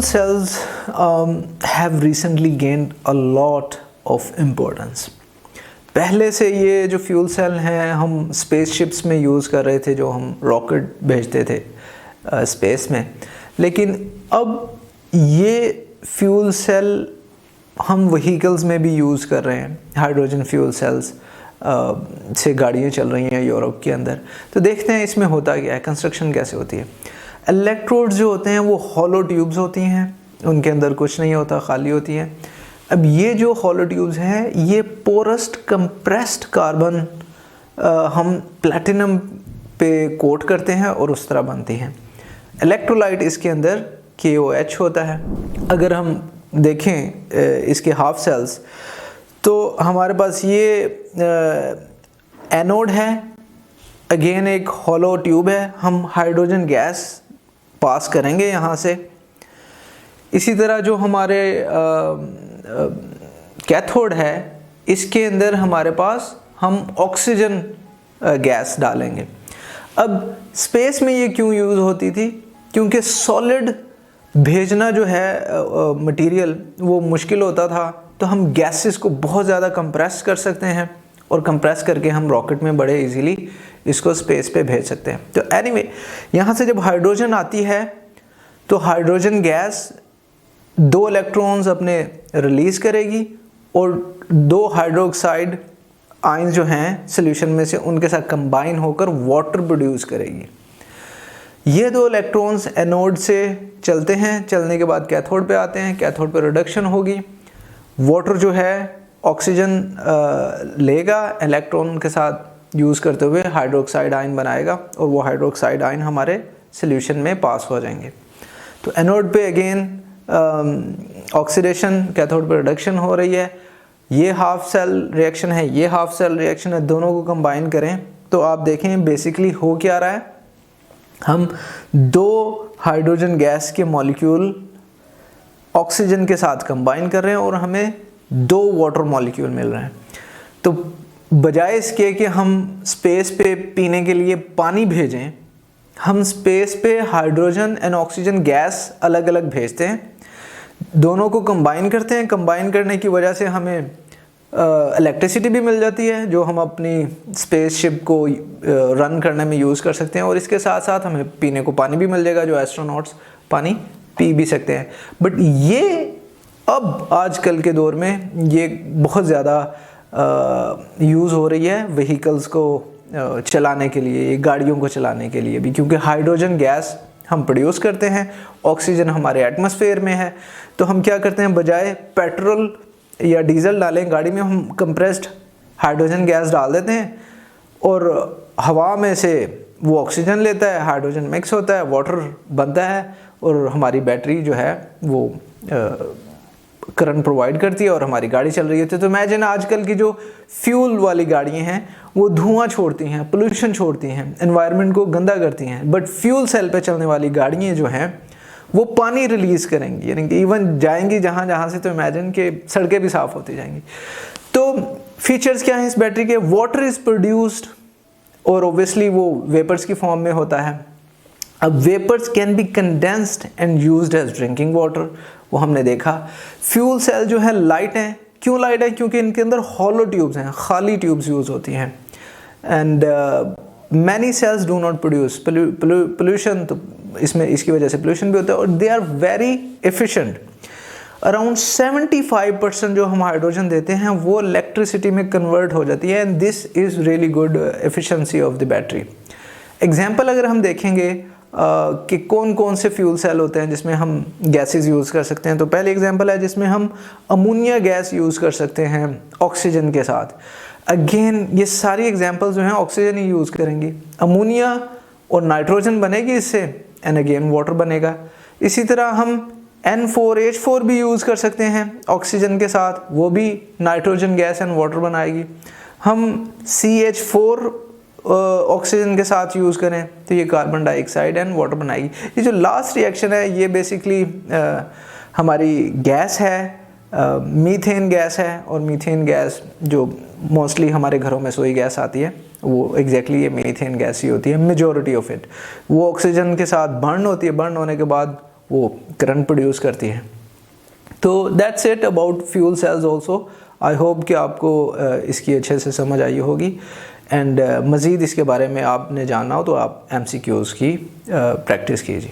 fuel cells have recently gained a lot of importance. पहले से ये जो फ्यूल सेल हैं हम स्पेस शिप्स में यूज़ कर रहे थे, जो हम रॉकेट भेजते थे स्पेस में, लेकिन अब ये फ्यूल सेल हम व्हीकल्स में भी यूज़ कर रहे हैं। हाइड्रोजन फ्यूल सेल्स से गाड़ियाँ चल रही हैं यूरोप के अंदर। तो देखते हैं इसमें होता क्या है, कंस्ट्रक्शन कैसे होती है। इलेक्ट्रोड्स जो होते हैं वो हॉलो ट्यूब्स होती हैं, उनके अंदर कुछ नहीं होता, खाली होती हैं। अब ये जो हॉलो ट्यूब्स हैं ये पोरस्ट कंप्रेस्ड कार्बन हम प्लैटिनम पे कोट करते हैं और उस तरह बनती हैं। इलेक्ट्रोलाइट इसके अंदर KOH होता है। अगर हम देखें इसके हाफ सेल्स तो हमारे पास ये एनोड है, अगेन एक हॉलो ट्यूब है, हम हाइड्रोजन गैस पास करेंगे यहाँ से। इसी तरह जो हमारे कैथोड है इसके अंदर हमारे पास हम ऑक्सीजन गैस डालेंगे। अब स्पेस में ये क्यों यूज़ होती थी? क्योंकि सॉलिड भेजना जो है मटेरियल वो मुश्किल होता था, तो हम गैसेस को बहुत ज़्यादा कंप्रेस कर सकते हैं और कंप्रेस करके हम रॉकेट में बड़े इजीली इसको स्पेस पे भेज सकते हैं। तो एनीवे यहाँ से जब हाइड्रोजन आती है तो हाइड्रोजन गैस 2 इलेक्ट्रॉन्स अपने रिलीज़ करेगी और 2 हाइड्रोक्साइड आयन जो हैं सॉल्यूशन में से उनके साथ कंबाइन होकर वाटर प्रोड्यूस करेगी। ये 2 इलेक्ट्रॉन्स एनोड से चलते हैं, चलने के बाद कैथोड पे आते हैं, कैथोड पे रिडक्शन होगी, वाटर जो है ऑक्सीजन लेगा, इलेक्ट्रॉन के साथ यूज़ करते हुए हाइड्रोक्साइड आयन बनाएगा और वो हाइड्रोक्साइड आयन हमारे सॉल्यूशन में पास हो जाएंगे। तो एनोड पे अगेन ऑक्सीडेशन, कैथोड पे रिडक्शन हो रही है। ये हाफ सेल रिएक्शन है, ये हाफ सेल रिएक्शन है, दोनों को कंबाइन करें तो आप देखें बेसिकली हो क्या रहा है। हम 2 हाइड्रोजन गैस के मॉलिक्यूल ऑक्सीजन के साथ कंबाइन कर रहे हैं और हमें 2 वाटर मॉलिक्यूल मिल रहे हैं। तो बजाय इसके कि हम स्पेस पे पीने के लिए पानी भेजें, हम स्पेस पे हाइड्रोजन एंड ऑक्सीजन गैस अलग अलग भेजते हैं, दोनों को कंबाइन करते हैं। कंबाइन करने की वजह से हमें इलेक्ट्रिसिटी भी मिल जाती है जो हम अपनी स्पेसशिप को रन करने में यूज़ कर सकते हैं, और इसके साथ साथ हमें पीने को पानी भी मिल जाएगा, जो एस्ट्रोनॉट्स पानी पी भी सकते हैं। बट ये अब आजकल के दौर में ये बहुत ज़्यादा यूज़ हो रही है व्हीकल्स को चलाने के लिए, गाड़ियों को चलाने के लिए भी, क्योंकि हाइड्रोजन गैस हम प्रोड्यूस करते हैं, ऑक्सीजन हमारे एटमॉस्फेयर में है। तो हम क्या करते हैं, बजाय पेट्रोल या डीजल डालें गाड़ी में, हम कंप्रेस्ड हाइड्रोजन गैस डाल देते हैं और हवा में से वो ऑक्सीजन लेता है, हाइड्रोजन मिक्स होता है, वाटर बनता है और हमारी बैटरी जो है वो करंट प्रोवाइड करती है और हमारी गाड़ी चल रही होती है। तो इमेजिन आजकल की जो फ्यूल वाली गाड़ियाँ हैं वो धुआं छोड़ती हैं, पोल्यूशन छोड़ती हैं, एनवायरनमेंट को गंदा करती हैं, बट फ्यूल सेल पे चलने वाली गाड़ियाँ जो हैं वो पानी रिलीज़ करेंगी, यानी कि इवन जाएंगी जहाँ से, तो इमेजिन के सड़कें भी साफ़ होती जाएंगी। तो फीचर्स क्या हैं इस बैटरी के? वाटर इज़ प्रोड्यूस्ड और ओबियसली वो वेपर्स की फॉर्म में होता है। अब vapours can be condensed and used as drinking water, वो हमने देखा। फ्यूल सेल जो है लाइट हैं। क्यों लाइट है? क्योंकि इनके अंदर हॉलो ट्यूब्स हैं, खाली ट्यूब्स यूज़ होती हैं। And many cells do not produce pollution, तो इसमें इसकी वजह से पोल्यूशन भी होता है। और they are very efficient. Around 75% जो हम हाइड्रोजन देते हैं वो इलेक्ट्रिसिटी में कन्वर्ट हो जाती है, and this is really good efficiency of the battery. Example अगर हम देखेंगे कि कौन कौन से फ्यूल सेल होते हैं जिसमें हम गैसेस यूज़ कर सकते हैं, तो पहले एग्जांपल है जिसमें हम अमोनिया गैस यूज़ कर सकते हैं ऑक्सीजन के साथ। अगेन ये सारी एग्जांपल्स जो हैं ऑक्सीजन ही यूज़ करेंगी। अमोनिया और नाइट्रोजन बनेगी इससे, एंड अगेन वाटर बनेगा। इसी तरह हम N4H4 भी यूज़ कर सकते हैं ऑक्सीजन के साथ, वो भी नाइट्रोजन गैस एंड वाटर बनाएगी। हम CH4 ऑक्सीजन के साथ यूज़ करें तो ये कार्बन डाइऑक्साइड एंड वाटर बनाएगी। ये जो लास्ट रिएक्शन है ये बेसिकली हमारी गैस है, मीथेन गैस है, और मीथेन गैस जो मोस्टली हमारे घरों में सोई गैस आती है वो एग्जैक्टली ये मीथेन गैस ही होती है, मेजॉरिटी ऑफ इट। वो ऑक्सीजन के साथ बर्न होती है, बर्न होने के बाद वो करंट प्रोड्यूस करती है। तो that's it about fuel cells also. I hope कि आपको इसकी अच्छे से समझ आई होगी, एंड मज़ीद इसके बारे में आपने जानना हो तो आप MCQs की प्रैक्टिस कीजिए।